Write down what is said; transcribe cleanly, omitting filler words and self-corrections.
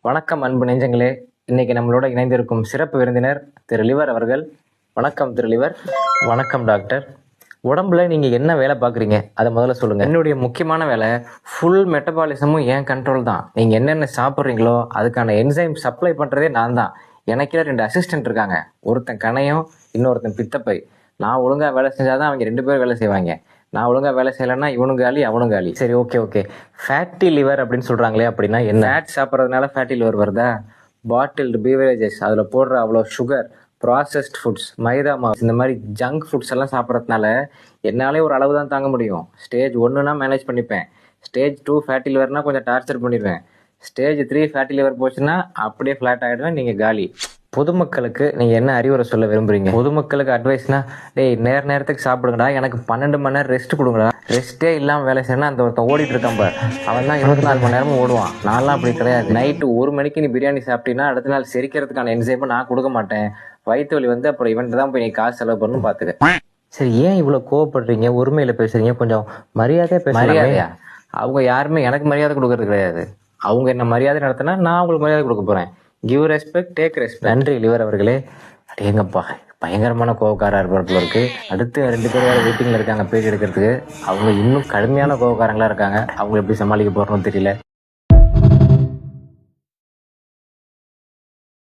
வணக்கம் அன்பு நெஞ்சங்களே. இன்னைக்கு நம்மளோட இணைந்திருக்கும் சிறப்பு விருந்தினர் திரு லிவர் அவர்கள். வணக்கம் திரு லிவர். வணக்கம் டாக்டர். உடம்புல நீங்க என்ன வேலை பார்க்குறீங்க அதை முதல்ல சொல்லுங்க. என்னுடைய முக்கியமான வேலை ஃபுல் மெட்டபாலிசமும் என் கண்ட்ரோல் தான். நீங்க என்னென்ன சாப்பிட்றீங்களோ அதுக்கான என்சைம் சப்ளை பண்றதே நான் தான். எனக்கே 2 அசிஸ்டன்ட் இருக்காங்க. ஒருத்தன் கணையம், இன்னொருத்தன் பித்தப்பை. நான் ஒழுங்கா வேலை செஞ்சாதான் அவங்க 2 பேரும் வேலை செய்வாங்க. நான் ஒழுங்கா வேலை செய்யலைன்னா இவனும் காலி அவனும் காலி. சரி, ஓகே. ஃபேட்டி லிவர் அப்படின்னு சொல்றாங்களே, அப்படின்னா என்ன? ஃபேட் சாப்பிட்றதுனால ஃபேட்டி லிவர் வருதா? பாட்டில்டு பீவரேஜஸ், அதில் போடுற அவ்வளோ சுகர், ப்ராசஸ்ட் ஃபுட்ஸ், மைதா மாவு, இந்த மாதிரி ஜங்க் ஃபுட்ஸ் எல்லாம் சாப்பிட்றதுனால என்னாலே ஒரு அளவு தான் தாங்க முடியும். ஸ்டேஜ் 1னா மேனேஜ் பண்ணிப்பேன். ஸ்டேஜ் 2 ஃபேட்டி லிவர்னா கொஞ்சம் டார்ச்சர் பண்ணிடுவேன். ஸ்டேஜ் 3 ஃபேட்டி லிவர் போச்சுன்னா அப்படியே ஃப்ளாட் ஆகிடுவேன், நீங்கள் காலி. பொதுமக்களுக்கு நீங்க என்ன அறிவுரை சொல்ல விரும்புறீங்க? பொதுமக்களுக்கு அட்வைஸ்னா, டேய் நேரத்துக்கு சாப்பிடுங்கடா, எனக்கு 12 மணி நேரம் ரெஸ்ட் கொடுங்கடா. ரெஸ்ட்டே இல்லாம வேலை செய்யணும். அந்த ஒருத்தன் ஓடிட்டு இருக்கான் பார், அவன் தான் 24 மணி நேரமும் ஓடுவான். நான்லாம் அப்படி கிடையாது. நைட்டு 1 மணிக்கு நீ பிரியாணி சாப்பிட்டீங்கன்னா அடுத்த நாள் செரிக்கிறதுக்கான என்சைமை நான் கொடுக்க மாட்டேன். வயிற்று வலி வந்து அப்புறம் இவன்ட்டு தான் போய் நீ காசு செலவு பண்ணணும் பாத்துக்க. சரி, ஏன் இவ்வளவு கோவப்படுறீங்க? ஒருமையில பேசுறீங்க, கொஞ்சம் மரியாதையா பேசுறீங்க. மரியாதையா? அவங்க யாருமே எனக்கு மரியாதை கொடுக்கறது கிடையாது. அவங்க என்ன மரியாதை நடத்தினா நான் அவங்களுக்கு மரியாதை கொடுக்க போறேன். Give respect, take respect. நன்றி லிவர் அவர்களே. எங்கப்பா பயங்கரமான கோவக்காரா இருப்பவர்கள் இருக்கு. அடுத்து 2 பேர் வேற வெயிட்டிங்ல இருக்காங்க பேட்டி எடுக்கிறதுக்கு. அவங்க இன்னும் கடுமையான கோவக்காரங்களா இருக்காங்க. அவங்க எப்படி சமாளிக்க போறோம்னு தெரியல.